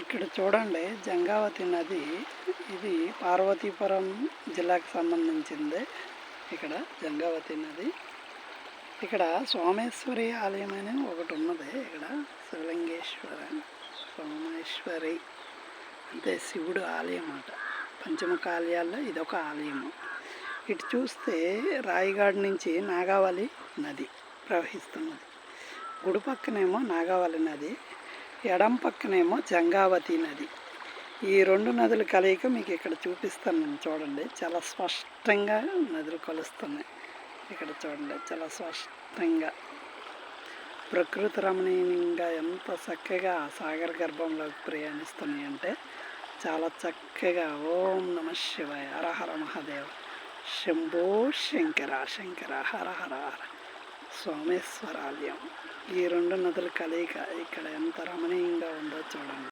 ఇక్కడ చూడండి, గంగావతి నది. ఇది పార్వతీపురం జిల్లాకు సంబంధించింది. ఇక్కడ గంగావతి నది. ఇక్కడ సోమేశ్వరి ఆలయం అని ఒకటి ఉన్నది. ఇక్కడ శివలింగేశ్వర సోమేశ్వరి అంటే శివుడు ఆలయం అన్నమాట. పంచముఖ ఆలయాల్లో ఇదొక ఆలయము. ఇటు చూస్తే రాయిగాడ్ నుంచి నాగావళి నది ప్రవహిస్తున్నది. గుడి పక్కనేమో నాగావళి నది, ఎడం పక్కనేమో గంగావతి నది. ఈ రెండు నదుల కలయిక మీకు ఇక్కడ చూపిస్తాను. చూడండి, చాలా స్పష్టంగా నదులు కలుస్తున్నాయి. ఇక్కడ చూడండి, చాలా స్పష్టంగా ప్రకృతి రమణీయంగా ఎంత చక్కగా సాగర గర్భంలోకి ప్రయాణిస్తున్నాయి అంటే చాలా చక్కగా. ఓం నమ శివాయ, హర హర మహాదేవ, శంభో శంకర శంకర, హర హర హర. సోమేశ్వరాలయం. ఈ రెండు నదుల కలయిక ఇక్కడ ఎంత రమణీయంగా ఉందో చూడండి.